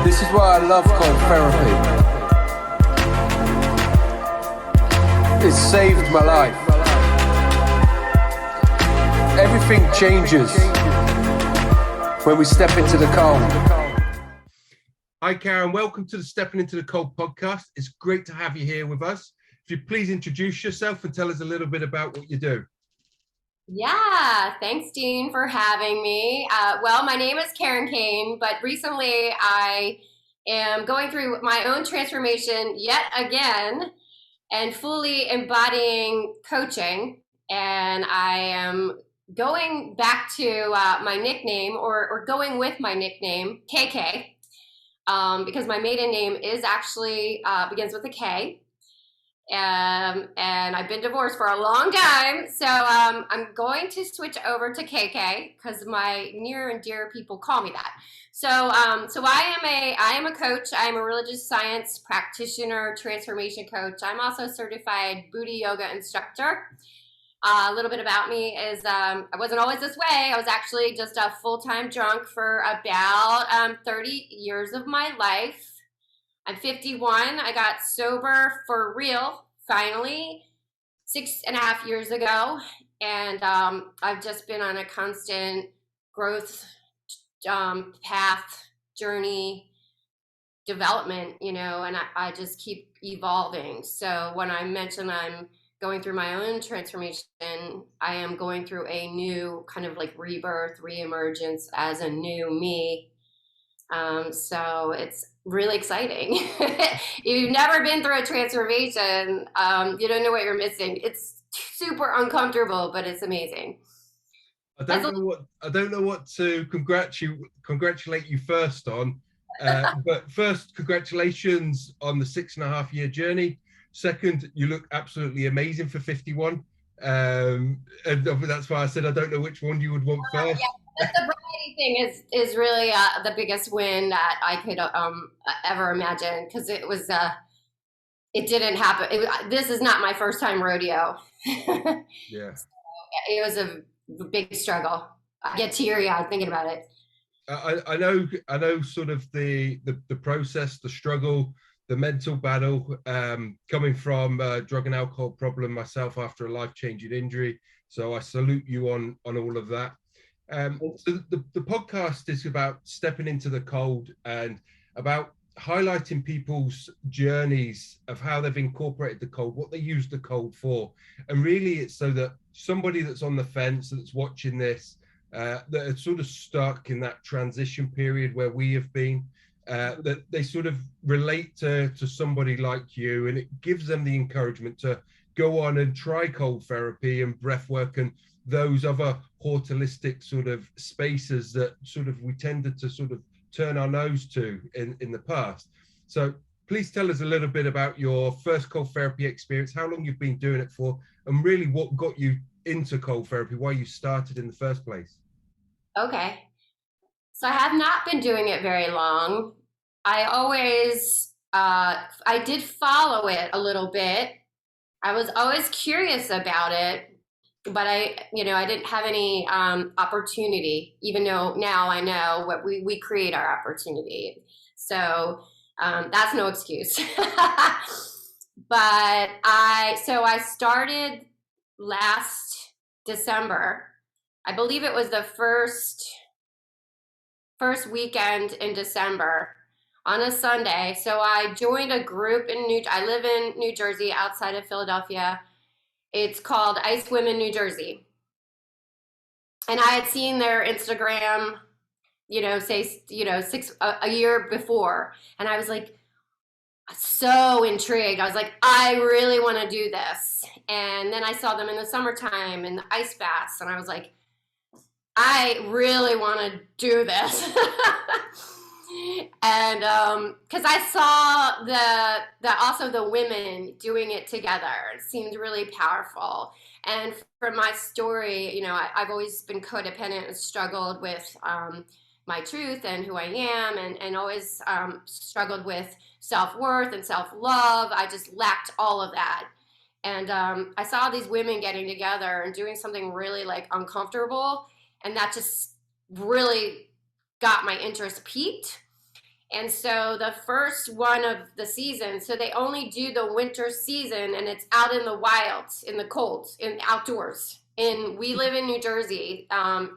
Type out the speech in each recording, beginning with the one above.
This is why I love cold therapy. It saved my life. Everything changes when we step into the cold. Hi, Karyn. Welcome to the Stepping Into the Cold podcast. It's great to have you here with us. If you please introduce yourself and tell us a little bit about what you do. Yeah, thanks, Dean, for having me. Well, my name is Karyn Cain, but recently I am going through my own transformation yet again and fully embodying coaching. And I am going back to my nickname or going with my nickname, KK, because my maiden name is actually begins with a K. And I've been divorced for a long time, so I'm going to switch over to KK because my near and dear people call me that. So I am a coach. I am a religious science practitioner, transformation coach. I'm also a certified Buddha yoga instructor. A little bit about me is I wasn't always this way. I was actually just a full-time drunk for about 30 years of my life. I'm 51. I got sober for real, finally, 6.5 years ago. And I've just been on a constant growth path, journey, development, and I just keep evolving. So when I mention I'm going through my own transformation, I am going through a new kind of like rebirth, reemergence as a new me. So it's really exciting. If you've never been through a transformation, you don't know what you're missing. It's super uncomfortable, but it's amazing. I don't know what to congratulate you first on, but first, congratulations on the 6.5 year journey. Second, you look absolutely amazing for 51. And that's why I said I don't know which one you would want first. Yeah, the sobriety thing is really the biggest win that I could ever imagine, because it was it didn't happen. This is not my first time rodeo. Yeah, so it was a big struggle. I get teary-eyed thinking about it. I know sort of the process, the struggle, the mental battle, coming from a drug and alcohol problem myself after a life-changing injury. So I salute you on all of that. So the podcast is about stepping into the cold and about highlighting people's journeys of how they've incorporated the cold, what they use the cold for. And really it's so that somebody that's on the fence, that's watching this, that are sort of stuck in that transition period where we have been, that they sort of relate to somebody like you, and it gives them the encouragement to go on and try cold therapy and breath work and those other holistic sort of spaces that sort of we tended to sort of turn our nose to in the past. So please tell us a little bit about your first cold therapy experience, how long you've been doing it for, and really what got you into cold therapy, why you started in the first place. Okay. So I have not been doing it very long. I always, I did follow it a little bit. I was always curious about it, but I didn't have any opportunity, even though now I know what we create our opportunity. So that's no excuse. But I started last December. I believe it was the first weekend in December on a Sunday. So I joined a group I live in New Jersey, outside of Philadelphia. It's called Ice Women New Jersey. And I had seen their Instagram, a year before. And I was like, so intrigued. I was like, I really want to do this. And then I saw them in the summertime in the ice baths. And I was like, I really want to do this. And because I saw also the women doing it together, it seemed really powerful. And from my story, I've always been codependent and struggled with my truth and who I am, and always struggled with self-worth and self-love. I just lacked all of that. And I saw these women getting together and doing something really like uncomfortable, and that just really got my interest piqued. And so the first one of the season, so they only do the winter season, and it's out in the wild, in the cold, in outdoors. And we live in New Jersey.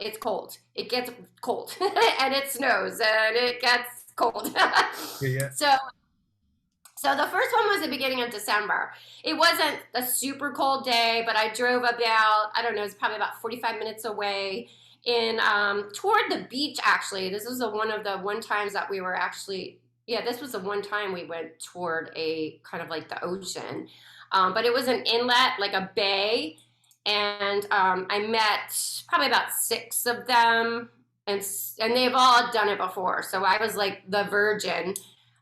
It's cold. It gets cold, and it snows, and it gets cold. Yeah. So so the first one was the beginning of December. It wasn't a super cold day, but I drove about, I don't know, it's probably about 45 minutes away in toward the beach actually. This was one of the one times that we were actually, yeah, this was the one time we went toward a kind of like the ocean. But it was an inlet, like a bay, and I met probably about 6 of them, and they've all done it before. So I was like the virgin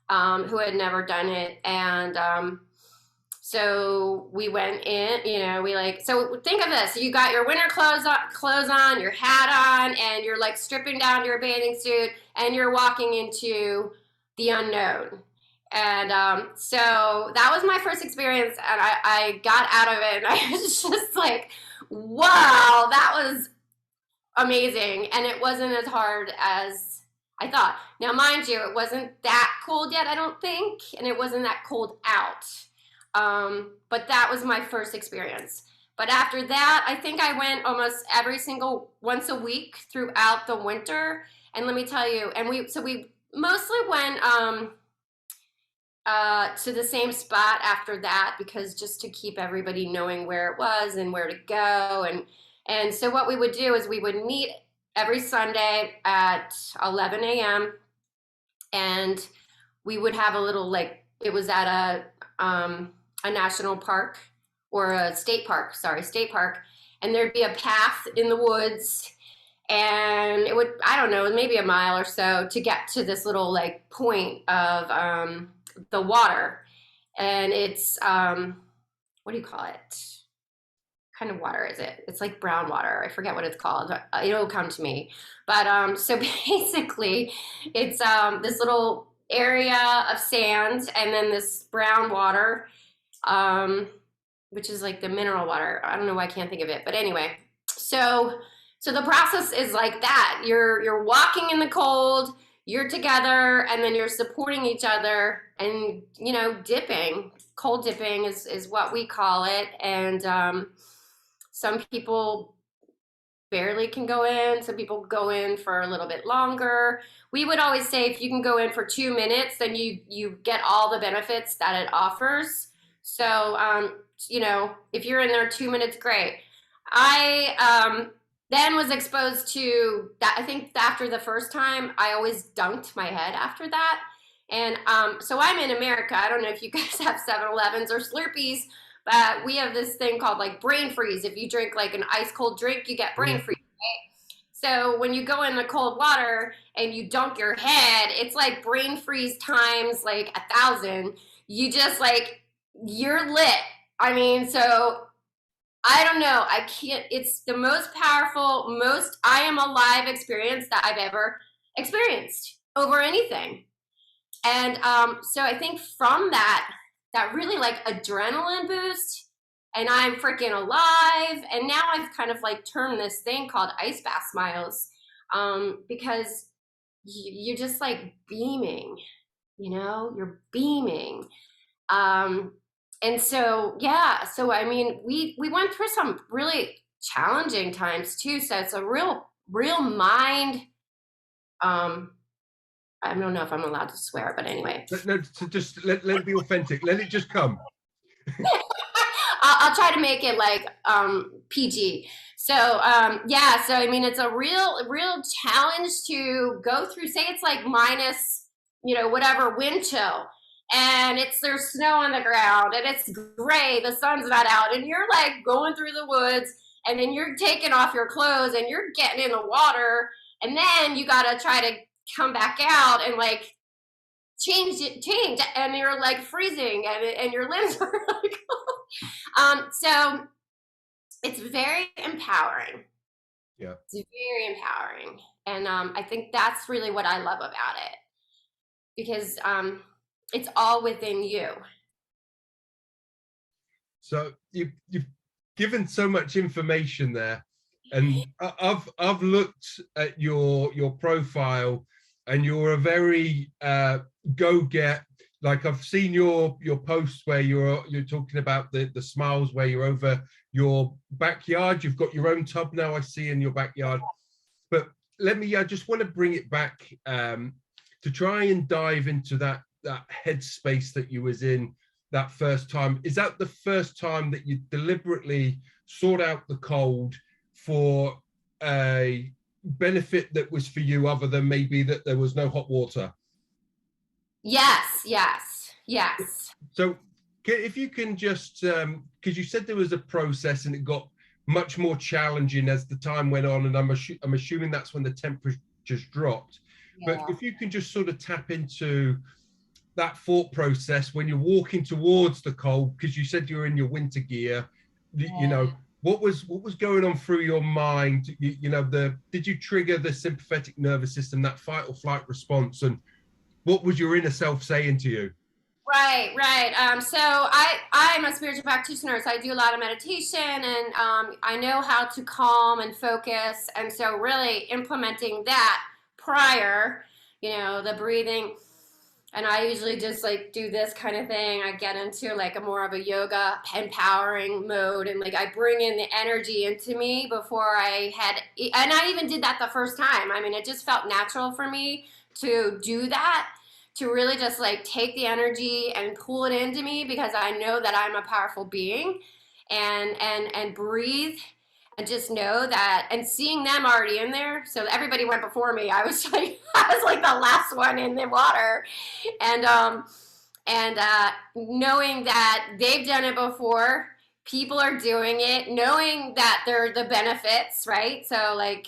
who had never done it. And so we went in, you know, we like, so think of this, you got your winter clothes on, your hat on, and you're like stripping down your bathing suit, and you're walking into the unknown. And so that was my first experience, and I got out of it, and I was just like, wow, that was amazing. And it wasn't as hard as I thought. Now, mind you, it wasn't that cold yet, I don't think, and it wasn't that cold out. But that was my first experience. But after that, I think I went almost once a week throughout the winter. And let me tell you, and we mostly went to the same spot after that, because just to keep everybody knowing where it was and where to go. And so what we would do is we would meet every Sunday at 11 a.m. and we would have a little, like, it was at a national park, or a state park, and there'd be a path in the woods, and it would, I don't know, maybe a mile or so to get to this little like point of the water. And it's what do you call it? Kind of water is it? It's like brown water. I forget what it's called. It'll come to me. But so basically, it's this little area of sand, and then this brown water, which is like the mineral water. I don't know why I can't think of it, but anyway. So the process is like that. You're walking in the cold. You're together, and then you're supporting each other, and you know, dipping. Cold dipping is what we call it, and some people barely can go in. Some people go in for a little bit longer. We would always say if you can go in for 2 minutes, then you get all the benefits that it offers. So, you know, if you're in there 2 minutes, great. I then was exposed to that. I think after the first time, I always dunked my head after that. And so I'm in America. I don't know if you guys have 7-Elevens or Slurpees, but we have this thing called like brain freeze. If you drink like an ice cold drink, you get brain freeze, right? So when you go in the cold water and you dunk your head, it's like brain freeze times like 1,000. You just like, you're lit. I mean, so I don't know. I can't, it's the most powerful, most I am alive experience that I've ever experienced over anything. And so I think from that really like adrenaline boost, and I'm freaking alive. And now I've kind of like termed this thing called ice bath smiles, because you're just like beaming, you know, you're beaming. And so, yeah, so I mean, we went through some really challenging times too. So it's a real mind, I don't know if I'm allowed to swear, but anyway. No, so just let it be authentic. Let it just come. I'll try to make it like PG. So yeah, so I mean, it's a real challenge to go through. Say it's like minus, you know, whatever wind chill, and there's snow on the ground, and it's gray, the sun's not out, and you're like going through the woods, and then you're taking off your clothes, and you're getting in the water, and then you gotta try to come back out and like change, and you're like freezing, and your limbs are like so it's very empowering. Yeah, it's very empowering, and I think that's really what I love about it, because it's all within you. So you've given so much information there, and I've looked at your profile and you're a very go get. Like I've seen your posts where you're talking about the smiles where you're over your backyard. You've got your own tub now, I see, in your backyard. But I just want to bring it back to try and dive into that headspace that you was in that first time. Is that the first time that you deliberately sought out the cold for a benefit that was for you, other than maybe that there was no hot water? Yes. So if you can just, because you said there was a process and it got much more challenging as the time went on, and I'm assuming that's when the temperatures dropped. Yeah. But if you can just sort of tap into that thought process when you're walking towards the cold, because you said you were in your winter gear, you know, what was going on through your mind? Did you trigger the sympathetic nervous system, that fight or flight response, and what was your inner self saying to you? Right. So I'm a spiritual practitioner, so I do a lot of meditation, and I know how to calm and focus. And so really implementing that prior, the breathing. And I usually just like do this kind of thing. I get into like a more of a yoga empowering mode, and like I bring in the energy into me before and I even did that the first time. I mean, it just felt natural for me to do that, to really just like take the energy and pull it into me, because I know that I'm a powerful being, and breathe and just know that, and seeing them already in there. So everybody went before me. I was like the last one in the water, and knowing that they've done it before, people are doing it, knowing that they're the benefits, right? So like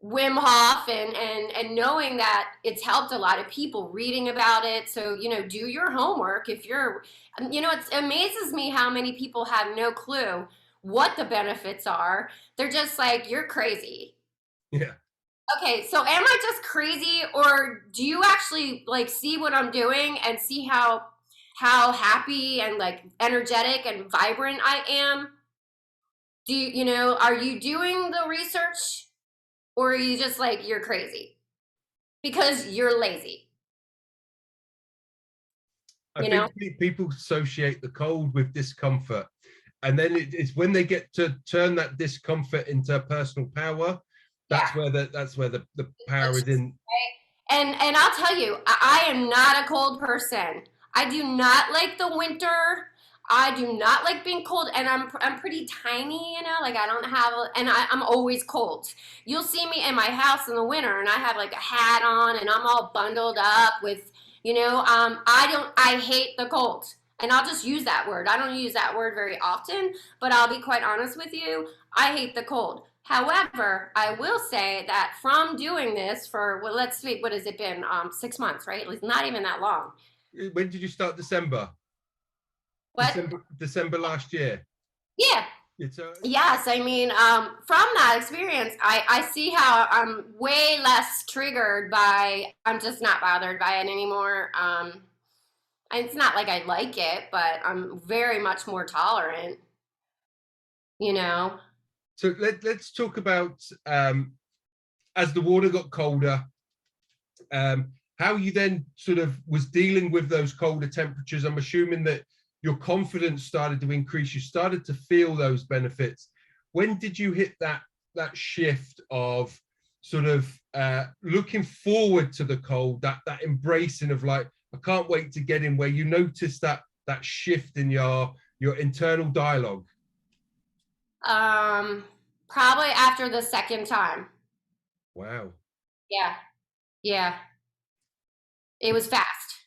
Wim Hof, and knowing that it's helped a lot of people, reading about it. So, do your homework. If you're, it amazes me how many people have no clue what the benefits are. They're just like, you're crazy. Yeah. Okay, so am I just crazy, or do you actually like see what I'm doing and see how happy and like energetic and vibrant I am? Are you doing the research? Or are you just like, you're crazy because you're lazy? I think people associate the cold with discomfort. And then it's when they get to turn that discomfort into personal power, that's where the power is in. And I'll tell you, I am not a cold person. I do not like the winter. I do not like being cold, and I'm pretty tiny, like I don't have, I'm always cold. You'll see me in my house in the winter, and I have like a hat on, and I'm all bundled up with, I hate the cold, and I'll just use that word. I don't use that word very often, but I'll be quite honest with you. I hate the cold. However, I will say that from doing this for, well, let's see, what has it been? 6 months, right? It's not even that long. When did you start? December? What? December last year. Yeah. Yes, I mean, from that experience, I see how I'm way less triggered by, I'm just not bothered by it anymore. It's not like I like it, but I'm very much more tolerant, So let's talk about, as the water got colder, how you then sort of was dealing with those colder temperatures. I'm assuming that your confidence started to increase. You started to feel those benefits. When did you hit that shift of sort of looking forward to the cold, that embracing of like, I can't wait to get in, where you noticed that shift in your internal dialogue? Probably after the second time. Wow. Yeah. It was fast.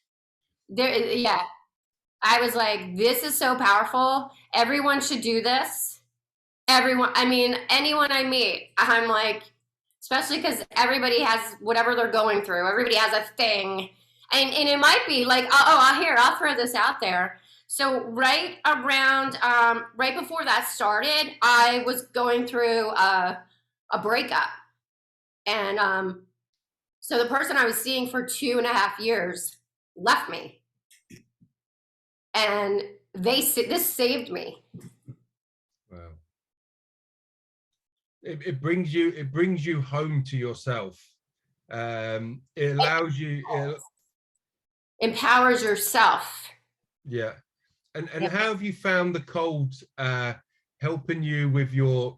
Yeah. I was like, this is so powerful. Everyone should do this. Anyone I meet, I'm like, especially because everybody has whatever they're going through. Everybody has a thing. And it might be like, I'll throw this out there. So right around, right before that started, I was going through a breakup. And so the person I was seeing for 2.5 years left me. And this saved me. Wow. It brings you home to yourself. It allows you, empowers yourself. yeah. And Yep. how have you found the cold helping you with your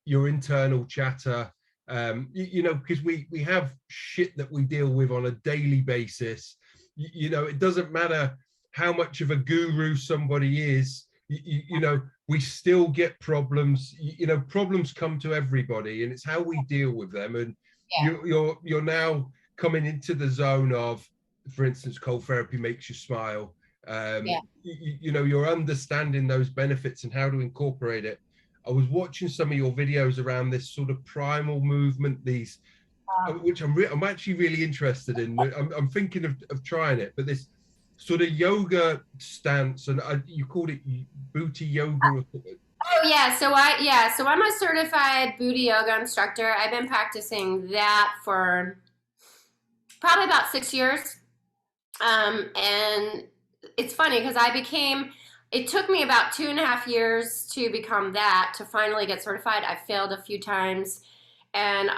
internal chatter? You know, because we have shit that we deal with on a daily basis. You know, it doesn't matter how much of a guru somebody is. You know, we still get problems. You know, problems come to everybody, and it's how we deal with them. And Yeah. you're now coming into the zone of, for instance, cold therapy makes you smile. Yeah. You know, you're understanding those benefits and how to incorporate it. I was watching some of your videos around this sort of primal movement, these, which I'm actually really interested in. I'm thinking of trying it, but this sort of yoga stance, and you called it booty yoga. Oh yeah, so I'm a certified booty yoga instructor. I've been practicing that for probably about 6 years. And it's funny because it took me about 2.5 years to become that, to finally get certified. I failed a few times. And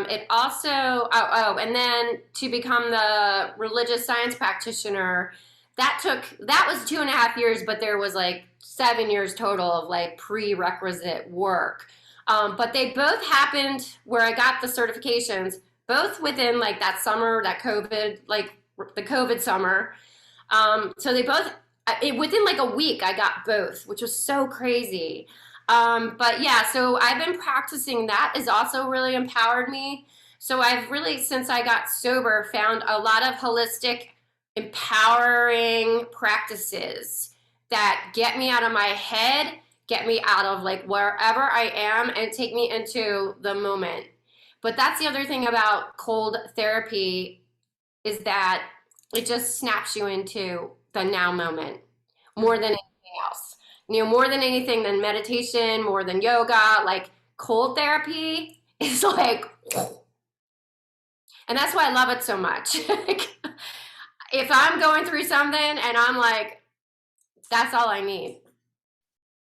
it also, and then to become the religious science practitioner, that was 2.5 years, but there was like 7 years total of like prerequisite work. But they both happened where I got the certifications, both within like that summer, that COVID, like the COVID summer. So they both, within like a week, I got both, which was so crazy. But yeah, so I've been practicing that, has also really empowered me. So I've really, since I got sober, found a lot of holistic, empowering practices that get me out of my head, get me out of like wherever I am, and take me into the moment. But that's the other thing about cold therapy, is that it just snaps you into the now moment more than anything else. You know, more than anything than meditation, more than yoga, like cold therapy is like, and that's why I love it so much. If I'm going through something and I'm like, that's all I need.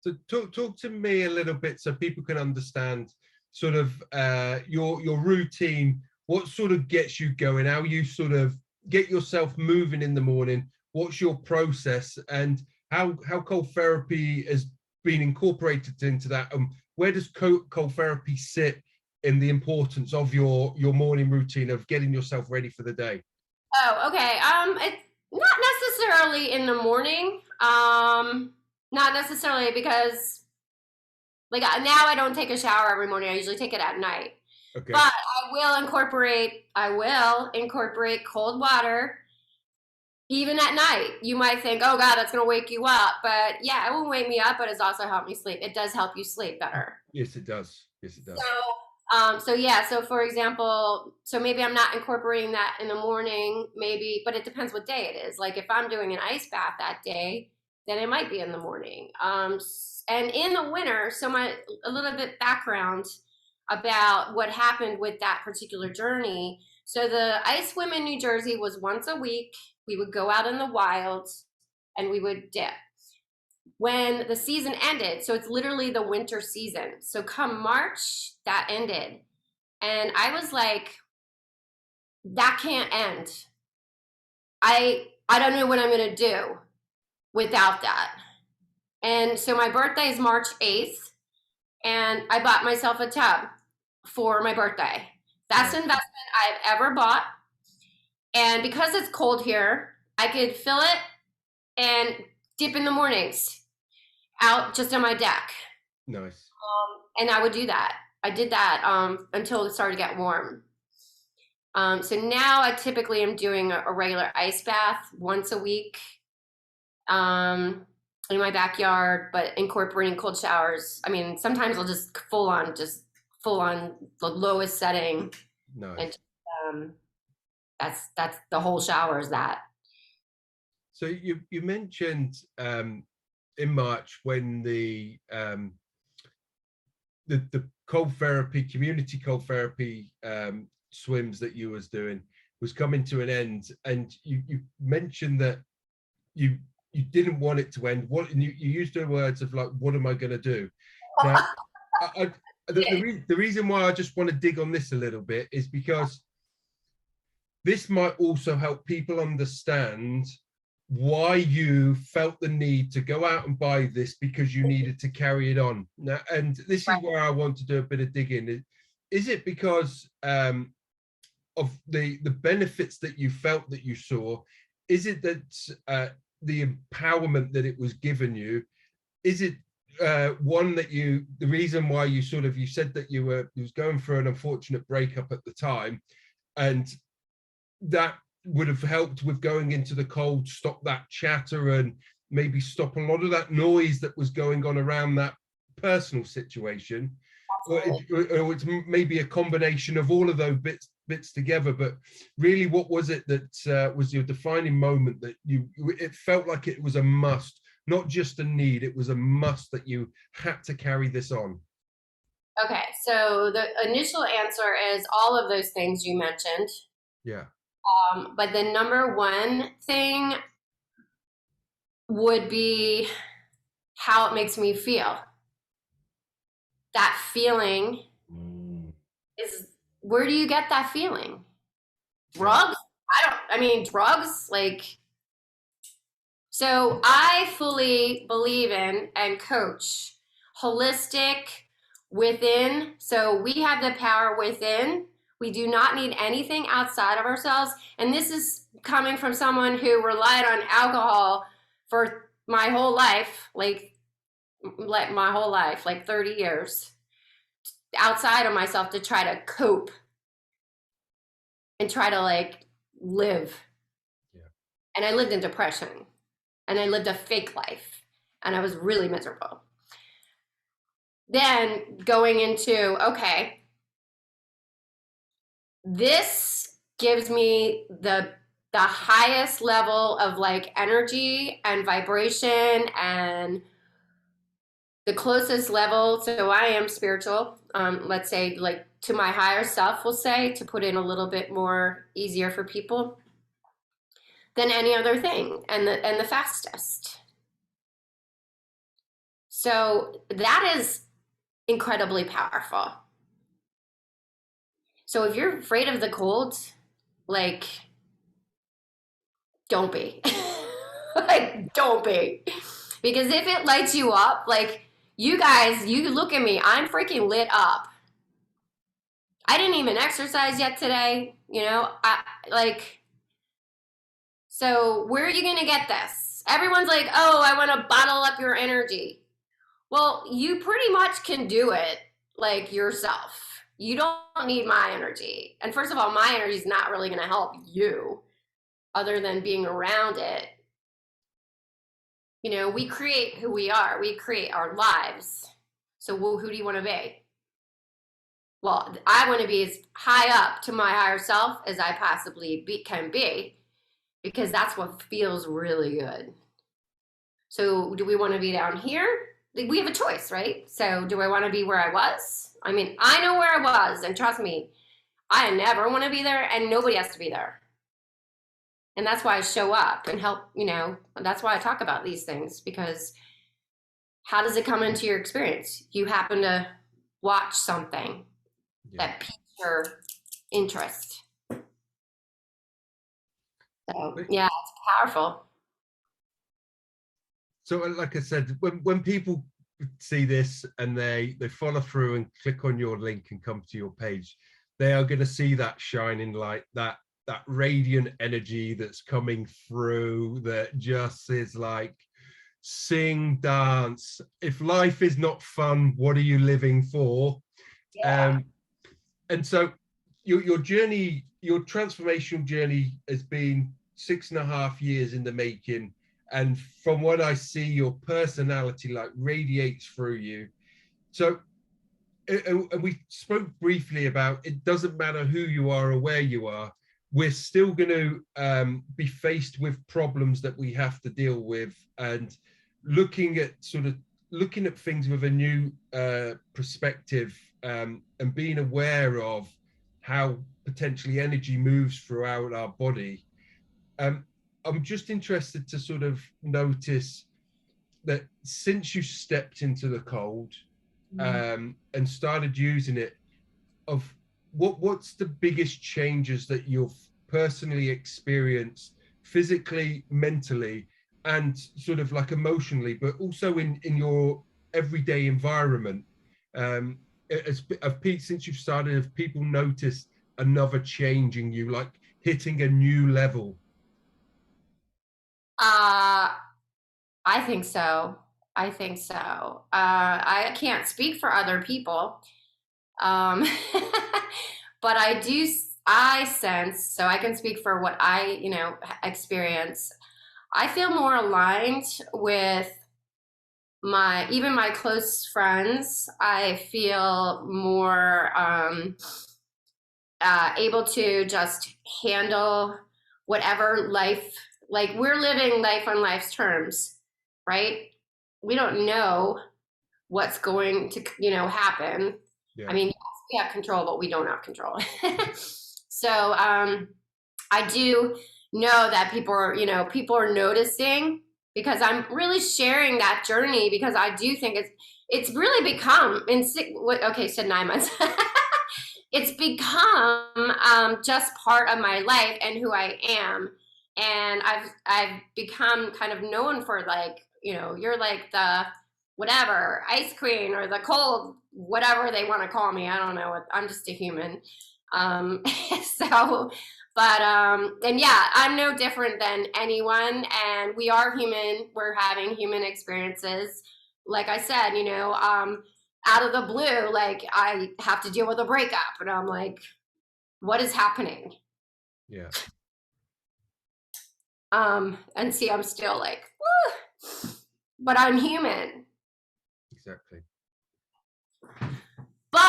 So talk to me a little bit so people can understand sort of your routine, what sort of gets you going, how you sort of get yourself moving in the morning, what's your process, and how cold therapy has been incorporated into that, and where does cold therapy sit in the importance of your morning routine of getting yourself ready for the day? Oh, okay. It's not necessarily in the morning. Not necessarily, because like now I don't take a shower every morning. I usually take it at night. Okay. But I will incorporate cold water even at night. You might think, oh God, that's gonna wake you up. But yeah, it won't wake me up, but it's also helped me sleep. It does help you sleep better. Yes, it does. Yes, it does. So for example, so maybe I'm not incorporating that in the morning, maybe, but it depends what day it is. Like if I'm doing an ice bath that day, then it might be in the morning. And in the winter, a little bit background about what happened with that particular journey. So the ice swim in New Jersey was once a week. We would go out in the wild and we would dip. When the season ended, so it's literally the winter season. So come March, that ended. And I was like, that can't end. I don't know what I'm gonna do without that. And so my birthday is March 8th, and I bought myself a tub for my birthday. That's an investment I've ever bought. And because it's cold here, I could fill it and dip in the mornings out just on my deck. Nice. And I would do that. I did that until it started to get warm. So now I typically am doing a regular ice bath once a week in my backyard, but incorporating cold showers. I mean, sometimes I'll just full on the lowest setting. Nice. And that's the whole shower is that. So you mentioned in March when the cold therapy, community cold therapy swims that you was doing was coming to an end, and you mentioned that you didn't want it to end. What, and you used the words of like, what am I going to do now? The reason why I just want to dig on this a little bit is because this might also help people understand why you felt the need to go out and buy this, because you needed to carry it on. Now, and this is where I want to do a bit of digging. Is it because of the benefits that you felt that you saw? Is it that the empowerment that it was given you? Is it one that the reason why you said that you was going through an unfortunate breakup at the time, and that would have helped with going into the cold, stop that chatter and maybe stop a lot of that noise that was going on around that personal situation? Or it's maybe a combination of all of those bits together. But really, what was it that was your defining moment that it felt like it was a must, not just a need, it was a must that you had to carry this on? Okay, so the initial answer is all of those things you mentioned. Yeah. But the number one thing would be how it makes me feel. That feeling is, where do you get that feeling? Drugs? Drugs, like, so I fully believe in and coach holistic within. So we have the power within. We do not need anything outside of ourselves. And this is coming from someone who relied on alcohol for my whole life, like my whole life, like 30 years outside of myself, to try to cope and try to like live. Yeah. And I lived in depression, and I lived a fake life, and I was really miserable. Then going into, okay, this gives me the highest level of like energy and vibration, and the closest level. So I am spiritual, let's say, like to my higher self, we'll say, to put in a little bit more easier for people, than any other thing, and the fastest. So that is incredibly powerful. So if you're afraid of the cold, like, don't be. Like, don't be. Because if it lights you up, like, you guys, you look at me, I'm freaking lit up. I didn't even exercise yet today, so where are you going to get this? Everyone's like, oh, I want to bottle up your energy. Well, you pretty much can do it, like, yourself. You don't need my energy. And first of all, my energy is not really going to help you other than being around it. We create who we are. We create our lives. So who do you want to be? Well, I want to be as high up to my higher self as I possibly can be, because that's what feels really good. So do we want to be down here? We have a choice, right? So do I want to be where I was? I mean, I know where I was, and trust me, I never want to be there, and nobody has to be there. And that's why I show up and help, that's why I talk about these things, because how does it come into your experience? You happen to watch something that piques your interest. So, yeah, it's powerful. So like I said, when people see this and they follow through and click on your link and come to your page, they are going to see that shining light, that radiant energy that's coming through, that just is like, sing, dance. If life is not fun, what are you living for? Yeah. And so your journey, your transformational journey, has been 6.5 years in the making. And from what I see, your personality like radiates through you. So, and we spoke briefly about, it doesn't matter who you are or where you are, we're still going to be faced with problems that we have to deal with, and looking at things with a new perspective, and being aware of how potentially energy moves throughout our body. I'm just interested to sort of notice that since you stepped into the cold and started using it, of what's the biggest changes that you've personally experienced physically, mentally, and sort of like emotionally, but also in your everyday environment? Pete, since you've started, have people noticed another change in you, like hitting a new level? I think so. I think so. I can't speak for other people, um, but I sense, so I can speak for what I, experience. I feel more aligned with even my close friends. I feel more able to just handle whatever life, like we're living life on life's terms, right? We don't know what's going to, happen. Yeah. I mean, yes, we have control, but we don't have control. So I do know that people are noticing, because I'm really sharing that journey, because I do think it's really become okay, said 9 months. It's become just part of my life and who I am, and I've become kind of known for, like, you're like the whatever ice queen, or the cold whatever they want to call me. I don't know. I'm just a human. Um, so, but and yeah, I'm no different than anyone, and we are human. We're having human experiences. Like I said, out of the blue, like I have to deal with a breakup, and I'm like, what is happening? Yeah. And see, I'm still like, woo, but I'm human. Exactly. But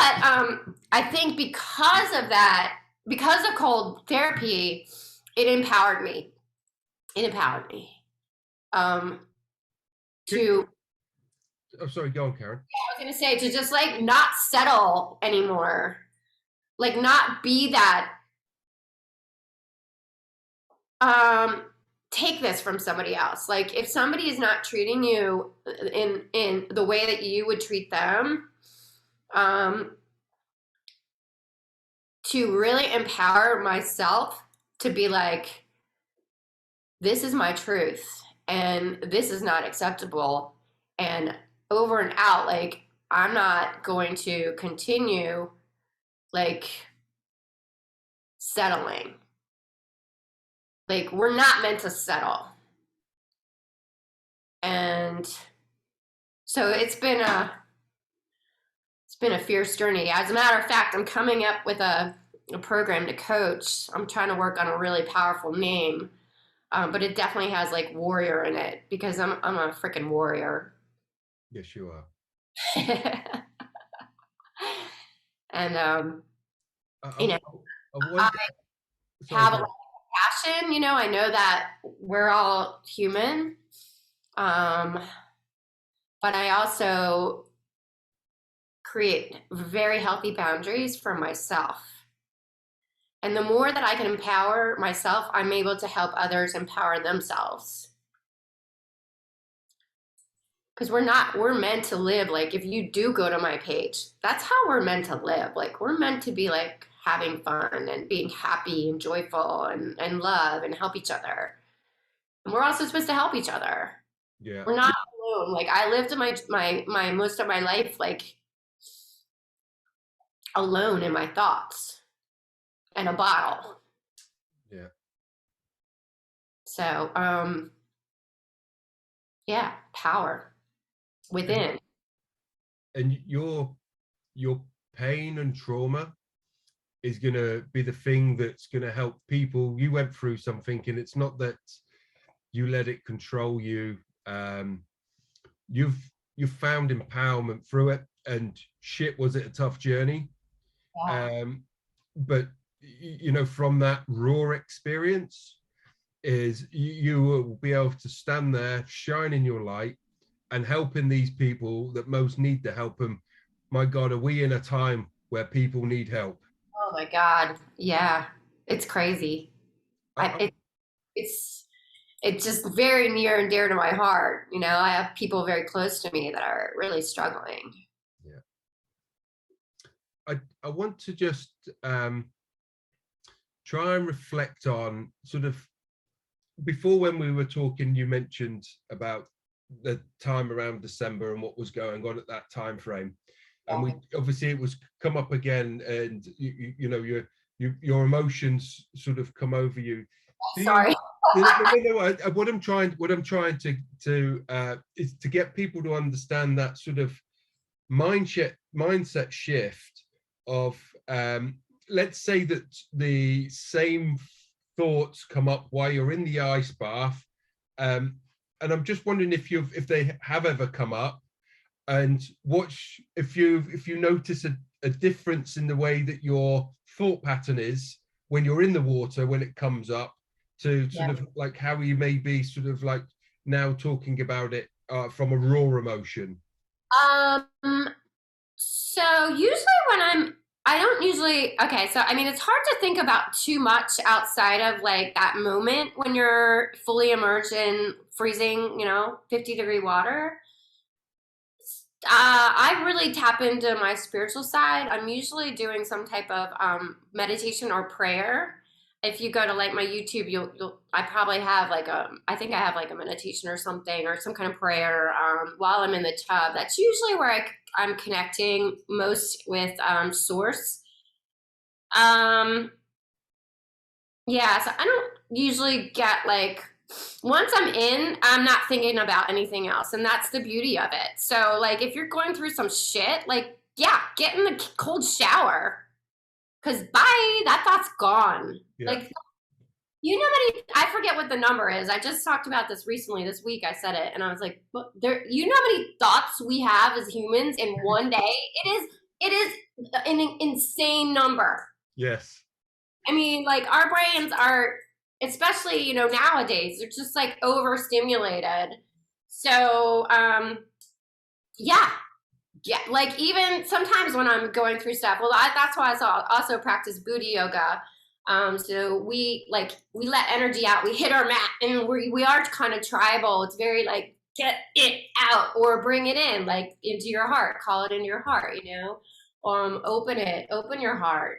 I think because of that, because of cold therapy, it empowered me. It empowered me to. Oh, sorry, go on, Karyn. I was gonna say, to just like not settle anymore, like not be that. Take this from somebody else. Like if somebody is not treating you in the way that you would treat them, um, to really empower myself to be like, this is my truth, and this is not acceptable, and over and out, like I'm not going to continue like settling. Like we're not meant to settle. And so it's been a fierce journey. As a matter of fact, I'm coming up with a program to coach. I'm trying to work on a really powerful name, but it definitely has like warrior in it, because I'm a freaking warrior. Yes, you are. And I, you know, I wonder, I have a lot of passion. I know that we're all human, but I also create very healthy boundaries for myself. And the more that I can empower myself, I'm able to help others empower themselves. Because we're meant to live, like if you do go to my page, that's how we're meant to live. Like we're meant to be like having fun and being happy and joyful and love and help each other. And we're also supposed to help each other. Yeah. We're not alone. Like I lived my most of my life like alone in my thoughts and a bottle. Yeah. So yeah, power within. And your pain and trauma is going to be the thing that's going to help people. You went through something, and it's not that you let it control you. You've found empowerment through it, and shit, was it a tough journey? Yeah. But from that raw experience, is you will be able to stand there shining your light and helping these people that most need the help. And my God, are we in a time where people need help? Oh my God. Yeah. It's crazy. I, It's just very near and dear to my heart. I have people very close to me that are really struggling. yeah. I want to just try and reflect on sort of, before when we were talking, you mentioned about the time around December and what was going on at that time frame. And we obviously, it was come up again, and you know, your emotions sort of come over you. Sorry. What I'm trying to is to get people to understand that sort of mindset shift of, let's say that the same thoughts come up while you're in the ice bath, and I'm just wondering if they have ever come up, and if you notice a difference in the way that your thought pattern is when you're in the water, when it comes up, to sort of like how you may be sort of like now talking about it from a raw emotion. So usually I don't usually, okay, so I mean, it's hard to think about too much outside of like that moment when you're fully immersed in freezing, 50-degree water. I really tap into my spiritual side. I'm usually doing some type of meditation or prayer. If you go to like my YouTube, I probably have like I think I have like a meditation or something, or some kind of prayer while I'm in the tub. That's usually where I'm connecting most with source. Yeah, so I don't usually get like, once I'm in, I'm not thinking about anything else. And that's the beauty of it. So like, if you're going through some shit, like, yeah, get in the cold shower. Cause bye, that thought's gone. Yeah. Like, I forget what the number is. I just talked about this recently. This week I said it, and I was like, how many thoughts we have as humans in one day? It is an insane number. Yes. I mean, like, our brains are, especially, nowadays, they're just like overstimulated. So, yeah, like even sometimes when I'm going through stuff, well, that's why I also practice Buddha yoga. So we let energy out, we hit our mat, and we are kind of tribal. It's very like, get it out or bring it in, like into your heart, call it into your heart, open your heart,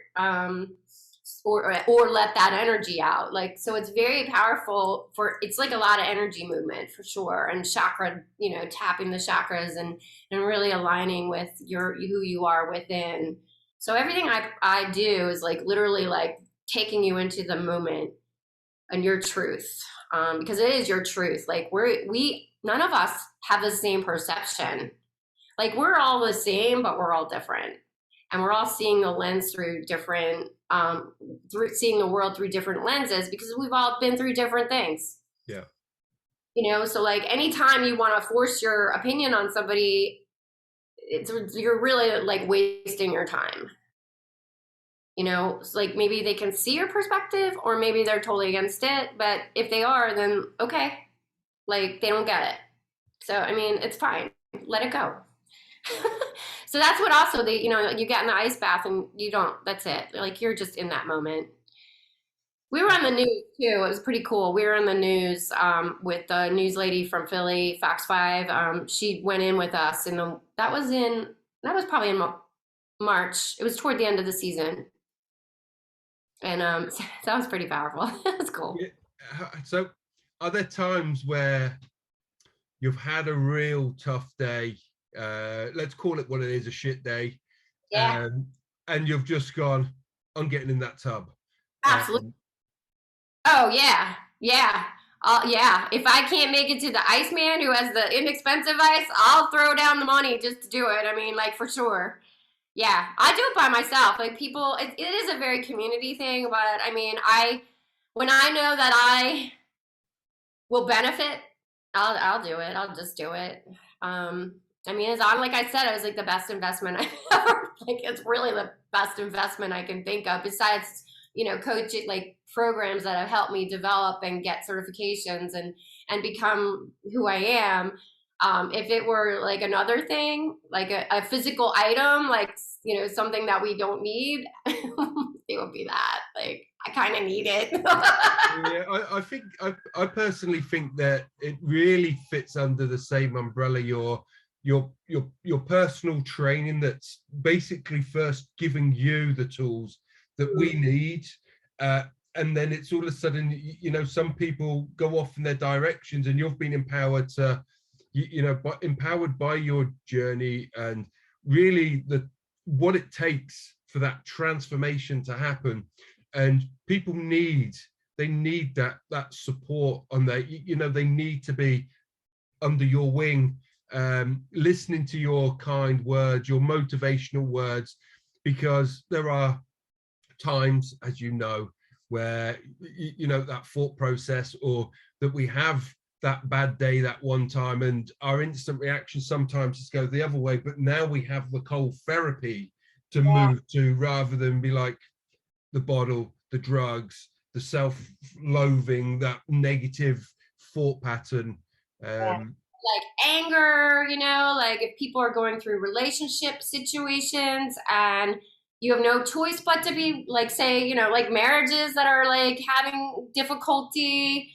or let that energy out. Like, so it's very powerful it's like a lot of energy movement for sure. And chakra, tapping the chakras and really aligning with who you are within. So everything I do is like literally like taking you into the moment and your truth. Because it is your truth. Like none of us have the same perception. Like, we're all the same, but we're all different. And we're all seeing the lens through different, seeing the world through different lenses, because we've all been through different things. Yeah. So like anytime you want to force your opinion on somebody, you're really like wasting your time. It's like maybe they can see your perspective, or maybe they're totally against it. But if they are, then okay, like they don't get it. So, I mean, it's fine. Let it go. So that's what also you get in the ice bath and that's it. Like, you're just in that moment. We were on the news too. It was pretty cool. We were on the news with the news lady from Philly, Fox 5. She went in with us that was probably in March. It was toward the end of the season. And that was pretty powerful. That was cool. Yeah. So are there times where you've had a real tough day? Let's call it what it is, a shit day. Yeah. And you've just gone, I'm getting in that tub. Absolutely. Oh, yeah. Yeah. Yeah. If I can't make it to the Iceman who has the inexpensive ice, I'll throw down the money just to do it. I mean, like, for sure. Yeah. I do it by myself. Like, people, it is a very community thing, but I mean, when I know that I will benefit, I'll do it. I'll just do it. I mean, like I said, it was like the best investment I've ever, like, it's really the best investment I can think of, besides, coaching, like programs that have helped me develop and get certifications and become who I am. If it were like another thing, like a physical item, like, something that we don't need, it would be that. Like, I kind of need it. Yeah, I think I personally think that it really fits under the same umbrella. Your personal training, that's basically first giving you the tools that we need, and then it's all of a sudden, you know, some people go off in their directions, and you've been empowered to, you know, but empowered by your journey, and really what it takes for that transformation to happen. And people need that support on their, you know, they need to be under your wing, listening to your kind words, your motivational words, because there are times, as you know, where, you know, that thought process, or that we have that bad day that one time, and our instant reaction sometimes is go the other way. But now we have the cold therapy to move to, rather than be like the bottle, the drugs, the self-loathing, that negative thought pattern. Like anger, you know, like if people are going through relationship situations and you have no choice but to be like, say, you know, like marriages that are like having difficulty,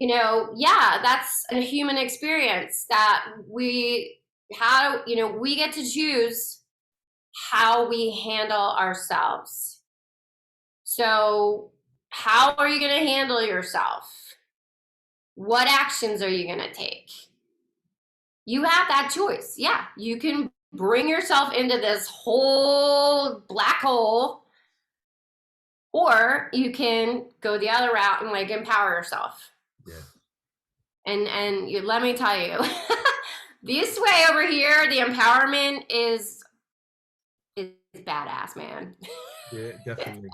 you know, yeah, that's a human experience that you know, we get to choose how we handle ourselves. So how are you going to handle yourself? What actions are you going to take? You have that choice. Yeah, you can bring yourself into this whole black hole, or you can go the other route and like empower yourself. Yeah. And let me tell you, this way over here, the empowerment is badass, man. Yeah, definitely.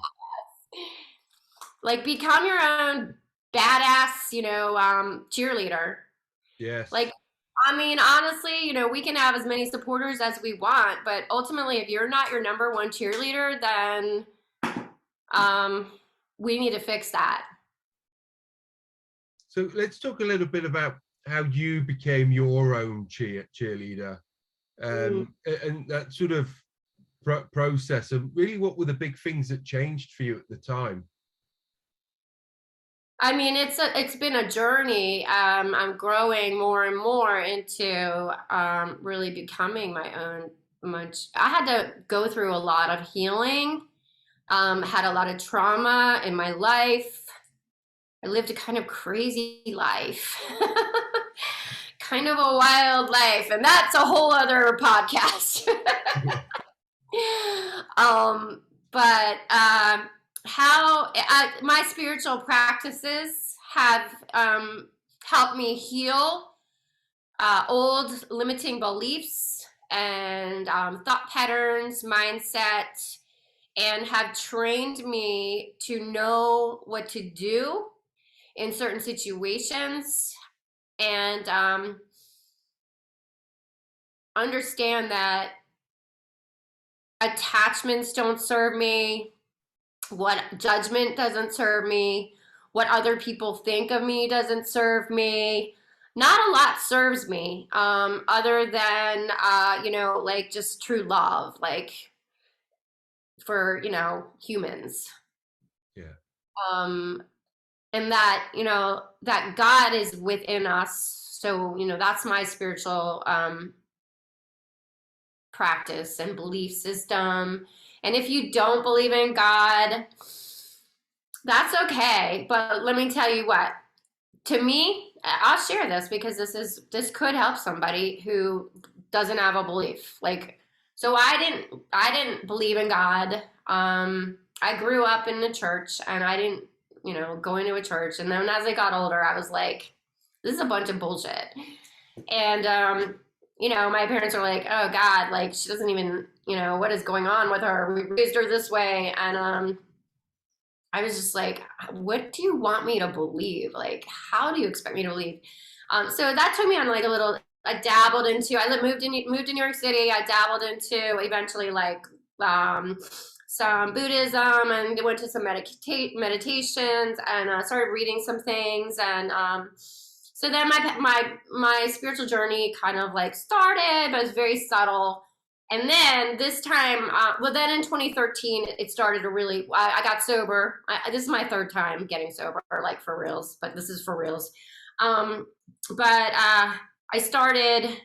Like become your own badass, you know, cheerleader. Yes. Like, I mean, honestly, you know, we can have as many supporters as we want, but ultimately, if you're not your number one cheerleader, then we need to fix that. So let's talk a little bit about how you became your own cheerleader, and that sort of process, and really what were the big things that changed for you at the time? I mean, it's been a journey. I'm growing more and more into really becoming my own. I had to go through a lot of healing. Had a lot of trauma in my life. I lived a kind of crazy life, kind of a wild life, and that's a whole other podcast. But how my spiritual practices have helped me heal old limiting beliefs and thought patterns, mindset, and have trained me to know what to do in certain situations, and understand that attachments don't serve me, what judgment doesn't serve me, what other people think of me doesn't serve me. Not a lot serves me, other than you know, like just true love, like for, you know, humans. Yeah. And that, you know, that God is within us. So, you know, that's my spiritual practice and belief system. And if you don't believe in God, that's okay. But let me tell you what, to me, I'll share this because this could help somebody who doesn't have a belief. Like, so I didn't believe in God. I grew up in the church, and I didn't, you know, go into a church. And then as I got older, I was like, this is a bunch of bullshit. And you know, my parents are like, oh God, like she doesn't even, you know, what is going on with her? We raised her this way. And I was just like, what do you want me to believe? Like, how do you expect me to believe? So that took me on like a little, I dabbled into, moved to New York City. I dabbled into eventually like some Buddhism, and went to some meditations, and started reading some things. And so then my spiritual journey kind of like started, but it was very subtle. And then this time, then in 2013, it started to really, I got sober. This is my third time getting sober, like for reals, but this is for reals. But I started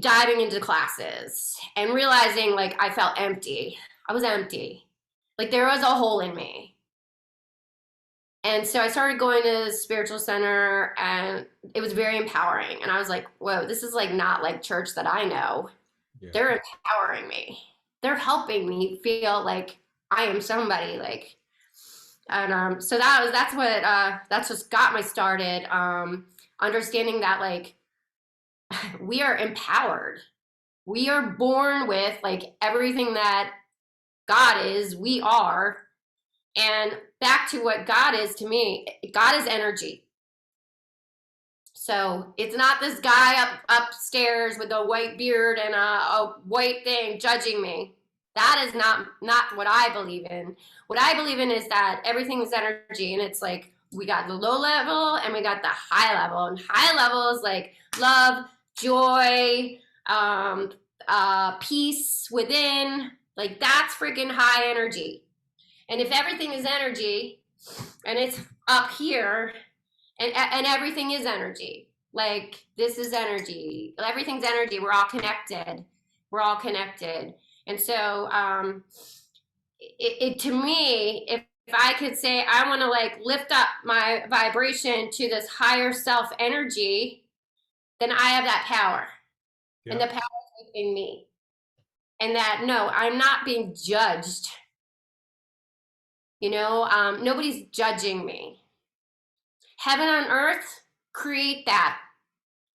diving into classes and realizing like I felt empty. I was empty. Like there was a hole in me. And so I started going to the spiritual center and it was very empowering. And I was like, whoa, this is like not like church that I know. Yeah. They're empowering me. They're helping me feel like I am somebody. Like, and so that's what got me started. Understanding that like we are empowered. We are born with like everything that God is, we are. And back to what God is to me, God is energy. So it's not this guy upstairs with a white beard and a white thing judging me. That is not what I believe in. What I believe in is that everything is energy, and it's like we got the low level and we got the high level. And high level is like love, joy, peace within. Like that's freaking high energy. And if everything is energy and it's up here and everything is energy, like this is energy, everything's energy. We're all connected. We're all connected. And so it to me, if I could say I want to like lift up my vibration to this higher self energy, then I have that power. Yeah. And the power is within me. And that, no, I'm not being judged. You know, nobody's judging me. Heaven on earth, create that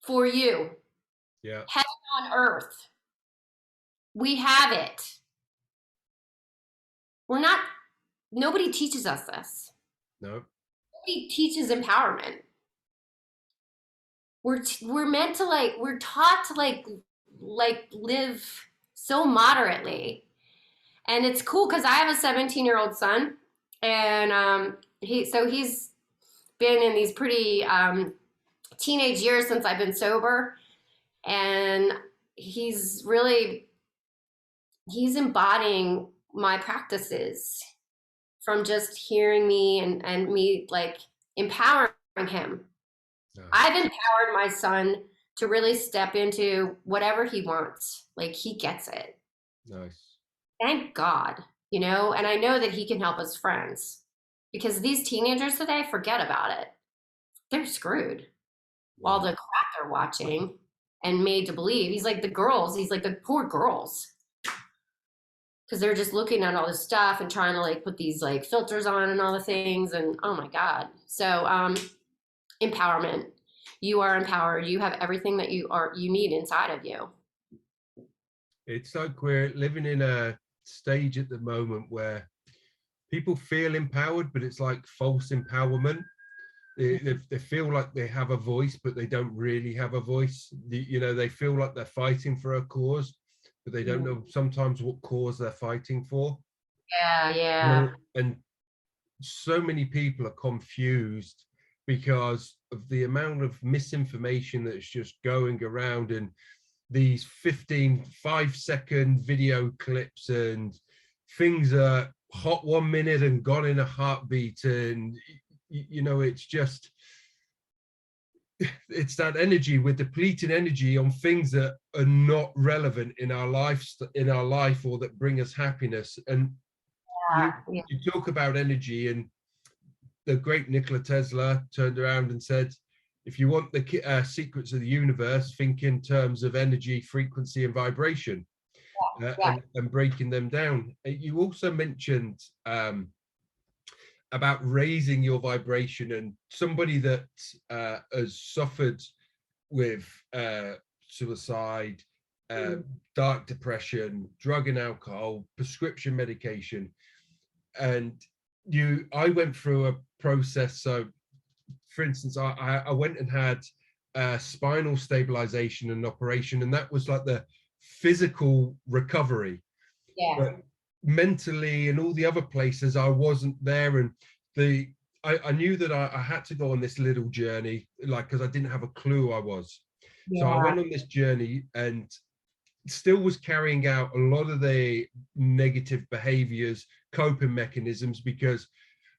for you. Yeah. Heaven on earth. We have it. Nobody teaches us this. No. Nobody teaches empowerment. We're meant to like, we're taught to like live so moderately. And it's cool because I have a 17-year-old son. And he's been in these pretty teenage years since I've been sober, and he's embodying my practices from just hearing me and me like empowering him. Nice. I've empowered my son to really step into whatever he wants. Like he gets it. Nice. Thank God. You know, and I know that he can help his friends because these teenagers today, forget about it. They're screwed. Wow. All the crap they're watching and made to believe. He's like the girls. He's like the poor girls. Because they're just looking at all this stuff and trying to like put these like filters on and all the things. And oh my God. So empowerment. You are empowered. You have everything that you need inside of you. It's like we're living in a stage at the moment where people feel empowered, but it's like false empowerment. They feel like they have a voice, but they don't really have a voice. They feel like they're fighting for a cause, but they don't know sometimes what cause they're fighting for. Yeah. And so many people are confused because of the amount of misinformation that's just going around, and these 5-second video clips, and things are hot 1 minute and gone in a heartbeat. And, it's that energy. We're depleting energy on things that are not relevant in our life, or that bring us happiness. And you talk about energy, and the great Nikola Tesla turned around and said, if you want the secrets of the universe, think in terms of energy, frequency, and vibration, and breaking them down. You also mentioned about raising your vibration, and somebody that has suffered with suicide, dark depression, drug and alcohol, prescription medication. And I went through a process. So for instance, I went and had spinal stabilization and operation, and that was like the physical recovery. Yeah. But mentally and all the other places, I wasn't there. And I knew that I had to go on this little journey, like, because I didn't have a clue who I was. Yeah. So I went on this journey and still was carrying out a lot of the negative behaviors, coping mechanisms, because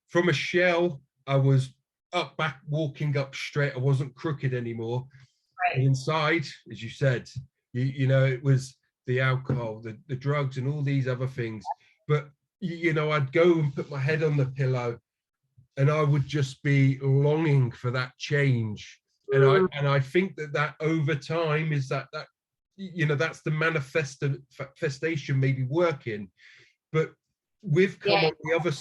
from a shell, I was back, walking up straight. I wasn't crooked anymore. Right. And inside, as you said, it was the alcohol, the drugs, and all these other things. But you know, I'd go and put my head on the pillow, and I would just be longing for that change. And I think that over time is that you know, that's the manifestation maybe working. But we've come Yeah. on the other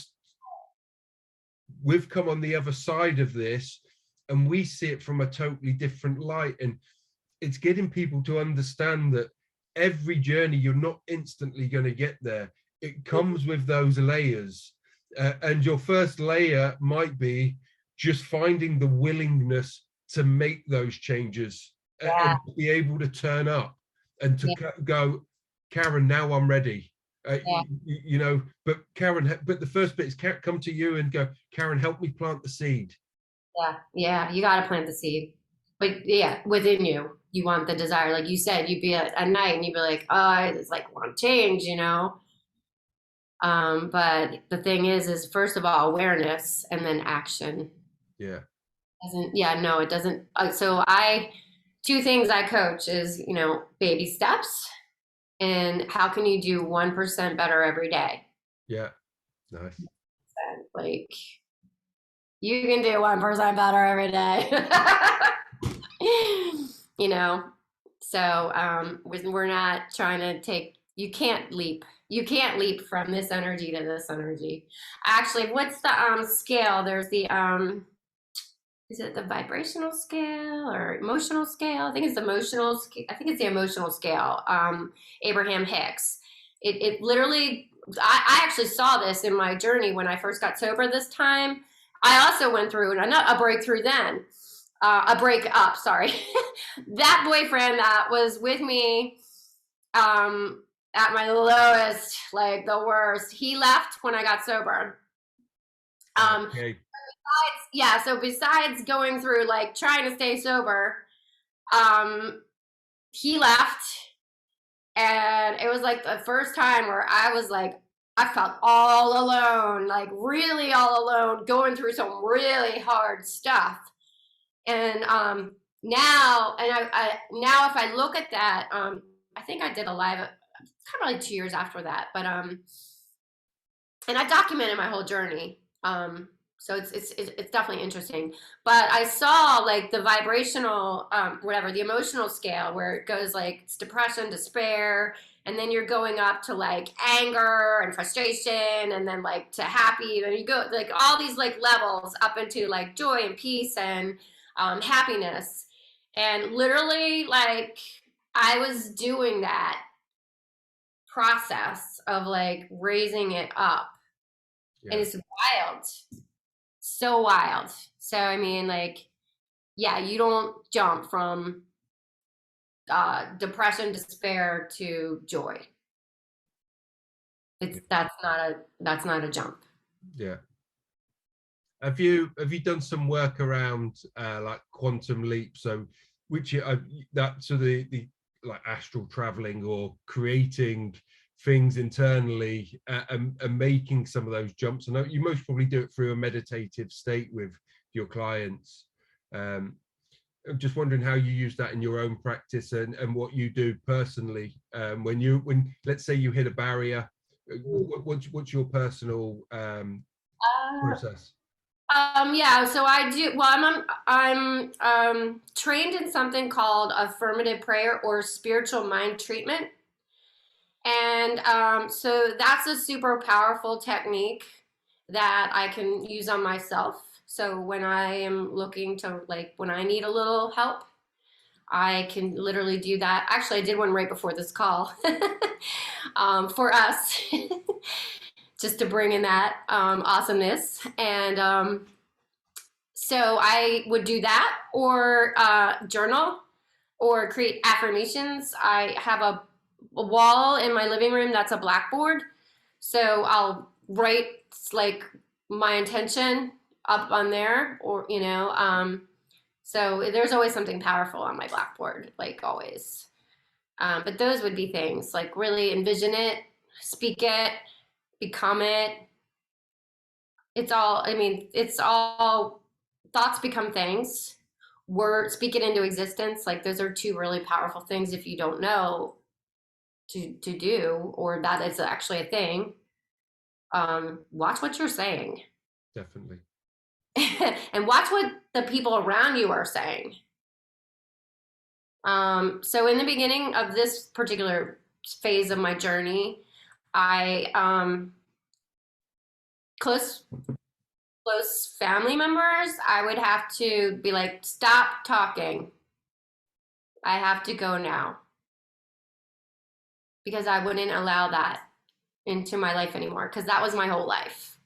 we've come on the other side of this, and we see it from a totally different light. And it's getting people to understand that every journey, you're not instantly going to get there. It comes with those layers. And your first layer might be just finding the willingness to make those changes, Yeah. and be able to turn up and to Yeah. go, Karyn, now I'm ready. Yeah. You know, but Karyn, but the first bit is come to you and go, Karyn, help me plant the seed. Yeah. Yeah. You got to plant the seed. But yeah, within you, you want the desire. Like you said, you'd be at night and you'd be like, oh, I just like want change, you know? But the thing is first of all, awareness and then action. Yeah. Doesn't, yeah, no, it doesn't. Two things I coach is, you know, baby steps and how can you do 1% better every day? Yeah. Nice. And like, you can do 1% better every day. You know, so we're not trying to take, you can't leap from this energy to this energy. Actually, what's the scale? There's the is it the vibrational scale or emotional scale? I think it's the emotional scale. I think it's the emotional scale. Abraham Hicks. It literally, I actually saw this in my journey when I first got sober this time. I also went through a breakthrough then, a breakup, sorry. That boyfriend that was with me at my lowest, like the worst, he left when I got sober. Okay. Yeah, so besides going through like trying to stay sober, he left, and it was like the first time where I was like, I felt all alone, like really all alone, going through some really hard stuff. And now, and I now if I look at that, I think I did a live, kind of like 2 years after that, but and I documented my whole journey. So it's definitely interesting. But I saw like the vibrational, whatever, the emotional scale where it goes like it's depression, despair, and then you're going up to like anger and frustration, and then like to happy. Then you go like all these like levels up into like joy and peace and happiness. And literally, like I was doing that process of like raising it up, Yeah. and it's wild. So wild. So I mean, like, yeah, you don't jump from depression, despair to joy. That's not a jump. Yeah. Have you done some work around like quantum leap? So which that so the like astral traveling or creating things internally, and making some of those jumps. I know you most probably do it through a meditative state with your clients. I'm just wondering how you use that in your own practice, and what you do personally, when let's say you hit a barrier. What's your personal process? Yeah, so I do. Well, I'm trained in something called affirmative prayer or spiritual mind treatment. And so that's a super powerful technique that I can use on myself. So when I am looking to, like, when I need a little help, I can literally do that. Actually, I did one right before this call for us, just to bring in that awesomeness. And so I would do that, or journal, or create affirmations. I have a wall in my living room that's a blackboard. So I'll write like my intention up on there, or, you know, so there's always something powerful on my blackboard, like always. But those would be things like really envision it, speak it, become it. It's all, I mean, it's all thoughts become things. Word, speak it into existence. Like those are two really powerful things if you don't know to do, or that is actually a thing. watch what you're saying. Definitely. And watch what the people around you are saying. So in the beginning of this particular phase of my journey, I close family members, I would have to be like, stop talking. I have to go now. Because I wouldn't allow that into my life anymore. Because that was my whole life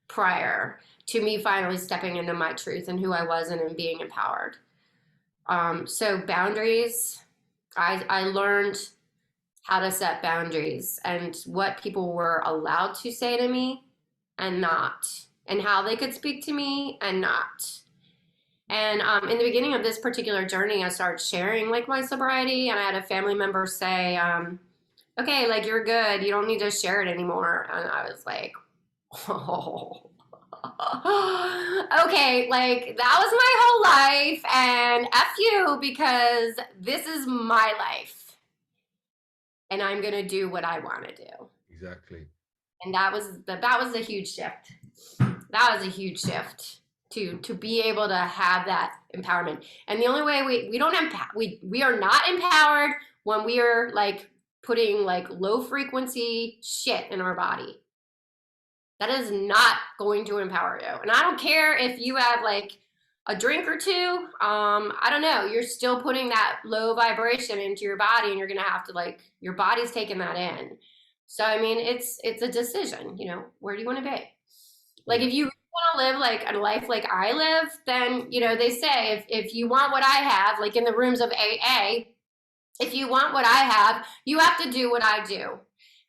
prior to me finally stepping into my truth and who I was and being empowered. So boundaries, I learned how to set boundaries and what people were allowed to say to me and not, and how they could speak to me and not. And in the beginning of this particular journey, I started sharing like my sobriety, and I had a family member say, okay, like you're good. You don't need to share it anymore. And I was like, oh, okay, like that was my whole life, and F you, because this is my life and I'm going to do what I want to do. Exactly. And that was a huge shift. That was a huge shift to be able to have that empowerment. And the only way we are not empowered when we are like putting like low frequency shit in our body. That is not going to empower you. And I don't care if you have like a drink or two. I don't know. You're still putting that low vibration into your body, and you're going to have to like, your body's taking that in. So, I mean, it's a decision, you know, where do you want to be? Like, if you want to live like a life like I live, then, you know, they say if you want what I have, like in the rooms of AA, if you want what I have, you have to do what I do.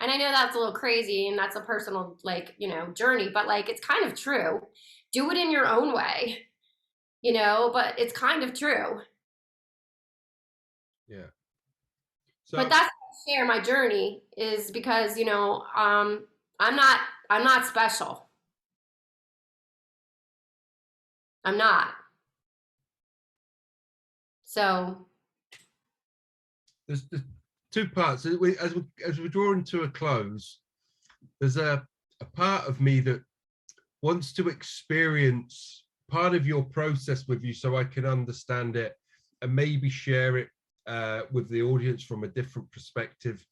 And I know that's a little crazy and that's a personal, like, you know, journey, but like, it's kind of true. Do it in your own way, you know, but it's kind of true. Yeah. So, But that's why I share my journey, is because, you know, I'm not special. I'm not. So there's two parts. As we draw into a close, there's a part of me that wants to experience part of your process with you so I can understand it and maybe share it with the audience from a different perspective.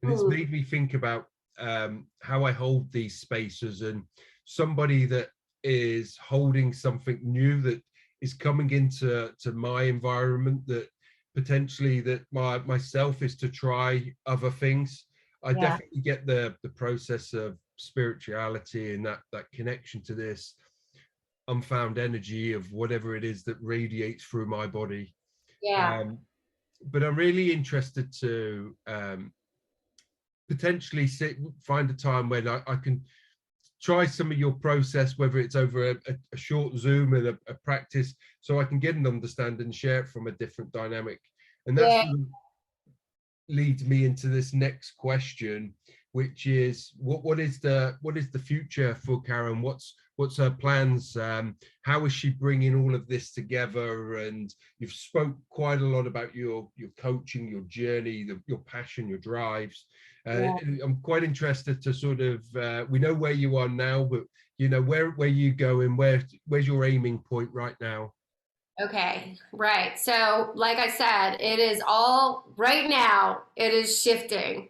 And it's made me think about how I hold these spaces, and somebody that is holding something new that is coming into my environment, that potentially that myself is to try other things. I definitely get the process of spirituality and that connection to this unfound energy of whatever it is that radiates through my body. yeah. But I'm really interested to potentially find a time when I can try some of your process, whether it's over a short Zoom and a practice, so I can get an understanding and share it from a different dynamic. And that's Yeah. leads me into this next question, which is what is the future for Karyn? What's her plans? How is she bringing all of this together? And you've spoke quite a lot about your coaching, your journey, your passion, your drives. I'm quite interested to sort of we know where you are now, but you know where you go and where's your aiming point right now? Okay, right. So, like I said, it is all right now, it is shifting.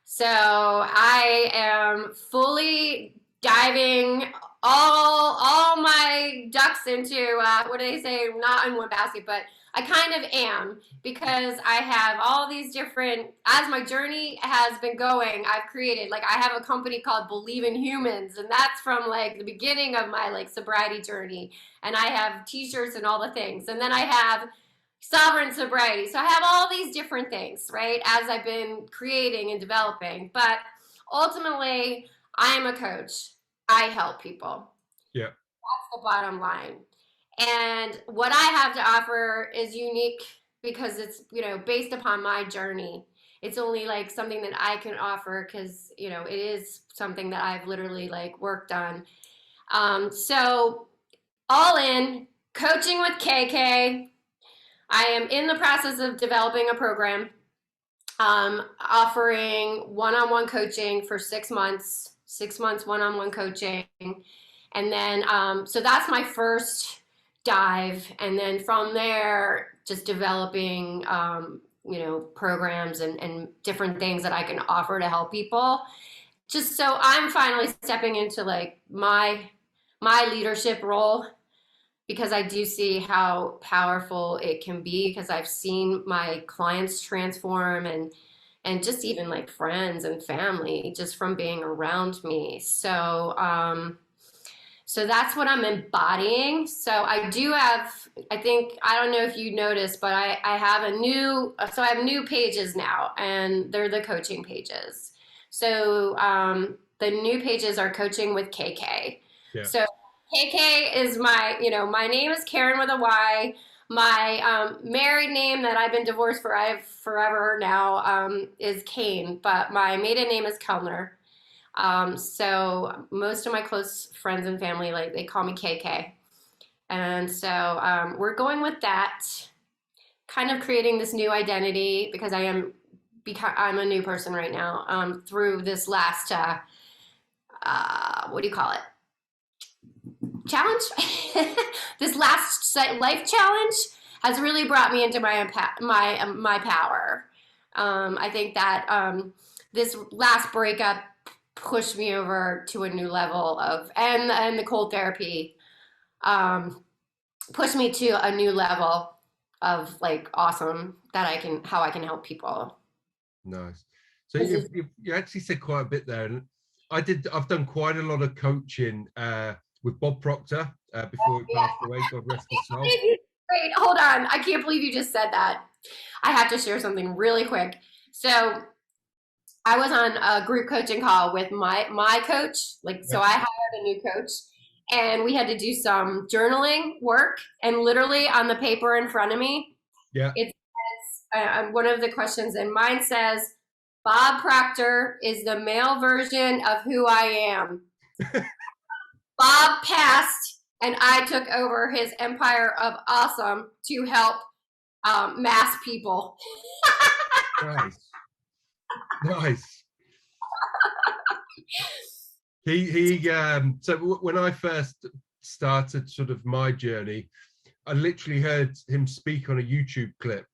So, I am fully diving all my ducks into what do they say? Not in one basket, but I kind of am, because I have all these different, as my journey has been going, I've created, like, I have a company called Believe in Humans, and that's from like the beginning of my like sobriety journey. And I have t-shirts and all the things. And then I have sovereign sobriety. So I have all these different things, right, as I've been creating and developing. But ultimately, I am a coach. I help people. Yeah. That's the bottom line. And what I have to offer is unique because it's, you know, based upon my journey. It's only like something that I can offer because, you know, it is something that I've literally like worked on. So all in, coaching with KK. I am in the process of developing a program, offering one-on-one coaching for 6 months. 6 months one-on-one coaching. And then, so that's my first dive. And then from there, just developing, programs and different things that I can offer to help people. Just so I'm finally stepping into like my leadership role, because I do see how powerful it can be, because I've seen my clients transform and just even like friends and family just from being around me. So that's what I'm embodying. So I do have, I think, I don't know if you noticed, but I have I have new pages now, and they're the coaching pages. So the new pages are coaching with KK. Yeah. So KK is my name is Karyn with a Y. My married name that I've been divorced for forever now is Cain, but my maiden name is Kellner. So most of my close friends and family, like, they call me KK. And so we're going with that, kind of creating this new identity, because I'm a new person right now, through this last, what do you call it? Challenge? This last life challenge has really brought me into my power. I think that this last breakup pushed me over to a new level and the cold therapy pushed me to a new level of like awesome how I can help people. Nice. So you actually said quite a bit there, and I've done quite a lot of coaching with Bob Proctor before he passed away, God rest his soul. Wait, hold on. I can't believe you just said that. I have to share something really quick. So I was on a group coaching call with my coach. So I hired a new coach, and we had to do some journaling work. And literally on the paper in front of me, it says, one of the questions, and mine says, Bob Proctor is the male version of who I am. Bob passed, and I took over his empire of awesome to help mass people. Nice. So when I first started sort of my journey, I literally heard him speak on a YouTube clip,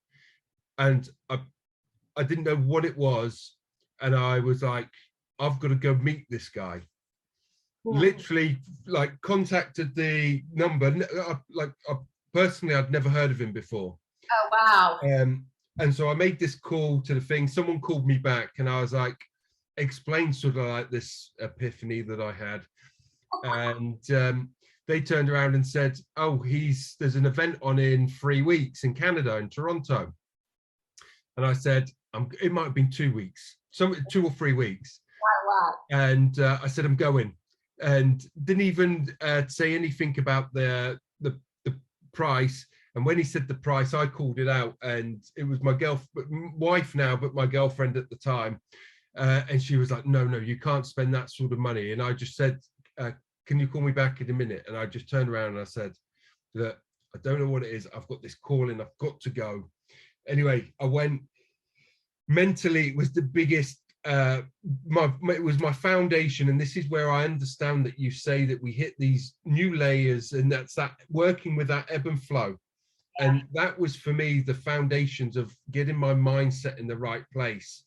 and I didn't know what it was, and I was like, I've got to go meet this guy. Literally, like, contacted the number. Personally, I'd never heard of him before. Oh wow. And so I made this call to the thing. Someone called me back, and I was like, explained sort of like this epiphany that I had. And they turned around and said, oh, there's an event on in 3 weeks in Canada, in Toronto. And I said, it might have been 2 weeks, 2 or 3 weeks. Wow. And I said, I'm going. And didn't even say anything about the price. And when he said the price, I called it out, and it was my wife now, but my girlfriend at the time. And she was like, no, you can't spend that sort of money. And I just said, can you call me back in a minute? And I just turned around and I said that I don't know what it is. I've got this call and I've got to go. Anyway, I went. Mentally, it was the biggest, it was my foundation. And this is where I understand that you say that we hit these new layers, and that's that working with that ebb and flow. And that was, for me, the foundations of getting my mindset in the right place.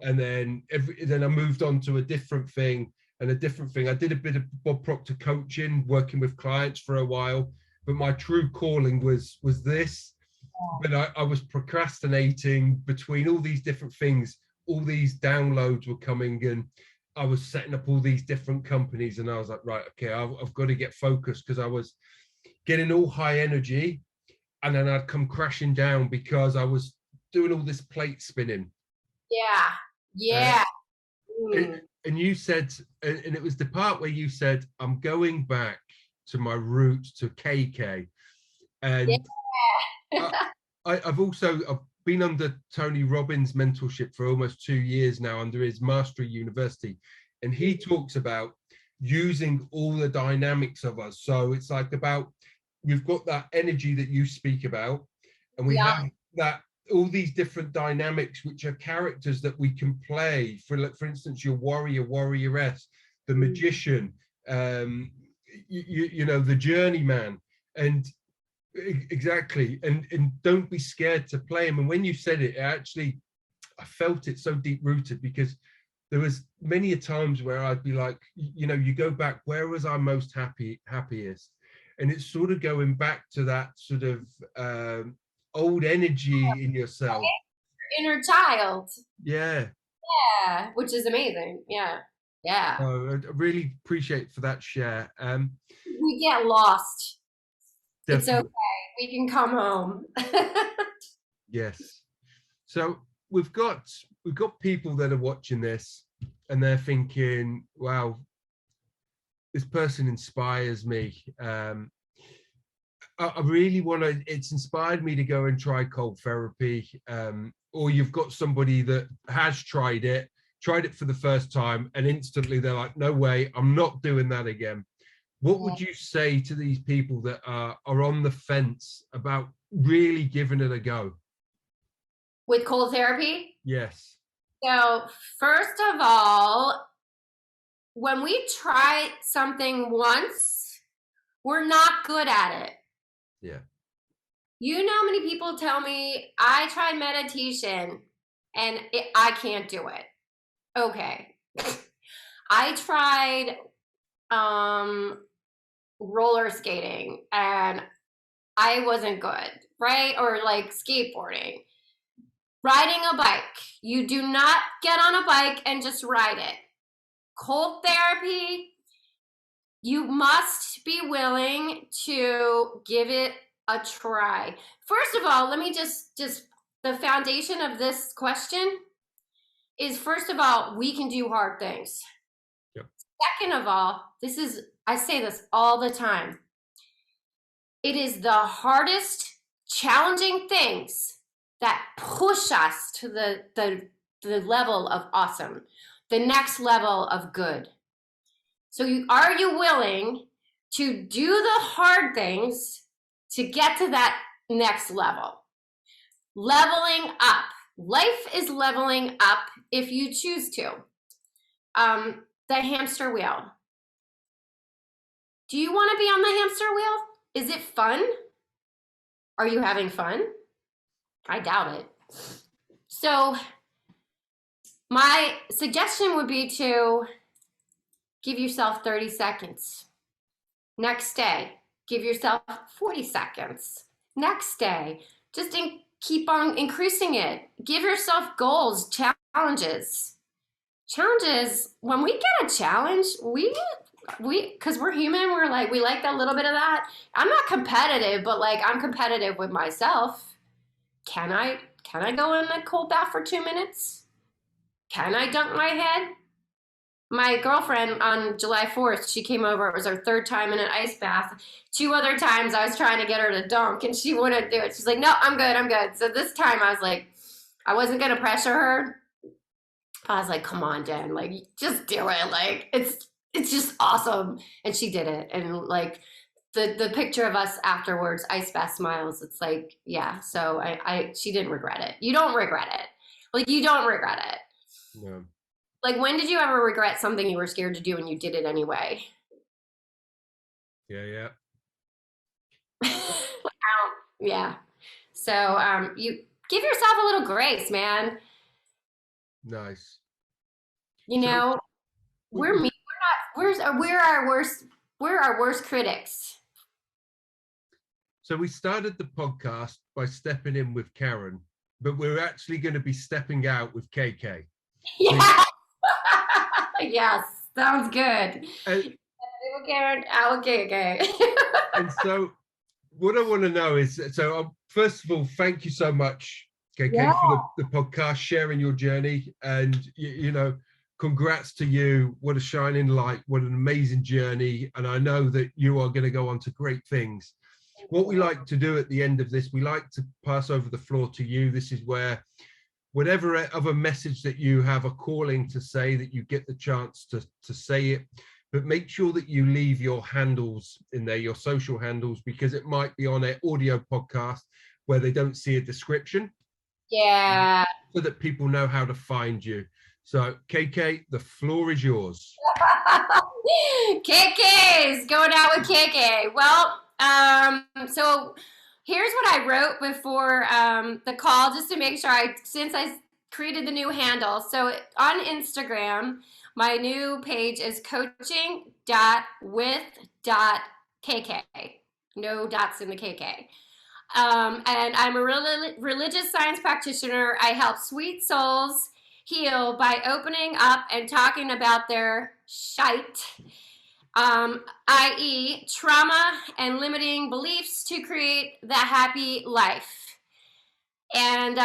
Awesome. And then I moved on to a different thing. I did a bit of Bob Proctor coaching, working with clients for a while, but my true calling was this. But I was procrastinating between all these different things. All these downloads were coming, and I was setting up all these different companies, and I was like, right, okay, I've got to get focused, because I was getting all high energy, and then I'd come crashing down because I was doing all this plate spinning. Yeah. And you said, and it was the part where you said, I'm going back to my roots, to KK. And I've been under Tony Robbins' mentorship for almost 2 years now, under his Mastery University. And he talks about using all the dynamics of us. So it's like about, we've got that energy that you speak about, and we have that, all these different dynamics, which are characters that we can play. For instance, your warrior, warrioress, the magician, you know, the journeyman, and exactly, and don't be scared to play him. And when you said it, actually, I felt it so deep rooted, because there was many a times where I'd be like, you know, you go back, where was I most happiest? And it's sort of going back to that sort of old energy in yourself. Inner child. Yeah. Yeah, which is amazing. Yeah. Yeah. I really appreciate for that share. We get lost. Definitely. It's okay. We can come home. Yes. So we've got people that are watching this and they're thinking, wow, this person inspires me. I really want to, it's inspired me to go and try cold therapy. Or you've got somebody that has tried it for the first time, and instantly they're like, no way, I'm not doing that again. What would you say to these people that are on the fence about really giving it a go? With cold therapy? Yes. So, first of all, when we try something once, we're not good at it. Yeah. You know how many people tell me, I tried meditation and I can't do it. Okay. I tried roller skating and I wasn't good, right? Or like skateboarding. Riding a bike. You do not get on a bike and just ride it. Cold therapy, you must be willing to give it a try. First of all, let me just the foundation of this question is, first of all, we can do hard things. Yep. Second of all, I say this all the time. It is the hardest, challenging things that push us to the level of awesome, the next level of good. So are you willing to do the hard things to get to that next level? Leveling up. Life is leveling up if you choose to. The hamster wheel. Do you want to be on the hamster wheel? Is it fun? Are you having fun? I doubt it. So my suggestion would be to give yourself 30 seconds. Next day, give yourself 40 seconds. Next day, just keep on increasing it. Give yourself goals, challenges. Challenges, when we get a challenge, we because we're human, we like that little bit of that. I'm not competitive, but like I'm competitive with myself. Can I go in a cold bath for 2 minutes? Can I dunk my head? My girlfriend on July 4th, she came over. It was her third time in an ice bath. 2 other times I was trying to get her to dunk and she wouldn't do it. She's like, no, I'm good. So this time I was like, I wasn't going to pressure her. I was like, come on, Jen, like, just do it. Like, it's just awesome. And she did it. And like the picture of us afterwards, ice bath smiles. It's like, yeah. So she didn't regret it. You don't regret it. Like, you don't regret it. No. Like, when did you ever regret something you were scared to do and you did it anyway? Yeah. Yeah. So you give yourself a little grace, man. Nice. You know, we're our worst critics. So we started the podcast by stepping in with Karyn, but we're actually going to be stepping out with KK. Yeah. Yes, sounds good. Okay. And so what I want to know is, first of all, thank you so much, KK, for the podcast, sharing your journey, and you know, congrats to you. What a shining light, what an amazing journey, and I know that you are going to go on to great things. What we like to do at the end of this, we like to pass over the floor to you. This is where whatever other message that you have a calling to say, that you get the chance to say it, but make sure that you leave your handles in there, your social handles, because it might be on an audio podcast where they don't see a description. Yeah. So that people know how to find you. So, KK, the floor is yours. KK's going out with KK. Well, so here's what I wrote before the call, just to make sure since I created the new handle. So on Instagram, my new page is coaching.with.kk. No dots in the KK. And I'm a religious science practitioner. I help sweet souls heal by opening up and talking about their shite, i.e., trauma and limiting beliefs, to create the happy life. And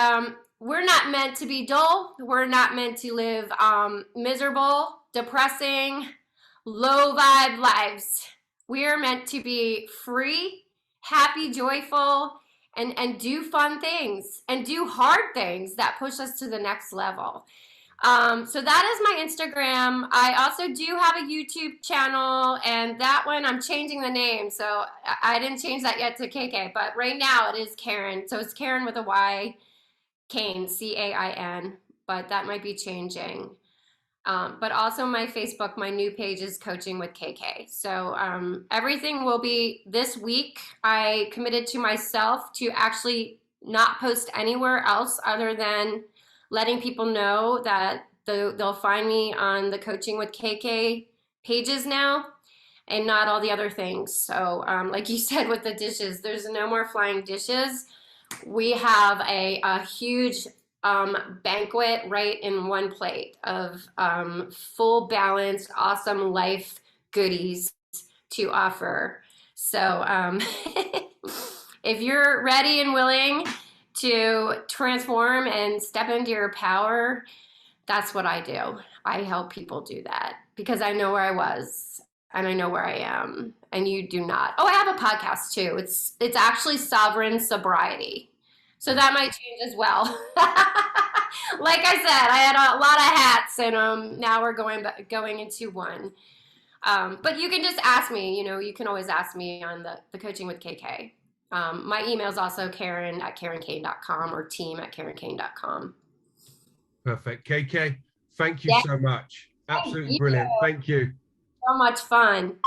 we're not meant to be dull. We're not meant to live miserable, depressing, low vibe lives. We are meant to be free, happy, joyful, and do fun things and do hard things that push us to the next level. So that is my Instagram. I also do have a YouTube channel, and that one I'm changing the name. So I didn't change that yet to KK, but right now it is Karyn. So it's Karyn with a Y, Cain, C-A-I-N, but that might be changing. But also my Facebook, my new page is Coaching with KK. So everything will be this week. I committed to myself to actually not post anywhere else other than letting people know that they'll find me on the Coaching with KK pages now, and not all the other things. So like you said with the dishes, there's no more flying dishes. We have a huge banquet right in one plate of full balanced, awesome life goodies to offer. So if you're ready and willing to transform and step into your power, that's what I do. I help people do that because I know where I was and I know where I am, and you do not. Oh, I have a podcast too. It's actually Sovereign Sobriety. So that might change as well. Like I said, I had a lot of hats, and now we're going into one. But you can just ask me. You can always ask me on the Coaching with KK. My email is also Karen@KarynCain.com or team@KarynCain.com. Perfect. KK, thank you so much. Absolutely brilliant. Thank you. So much fun.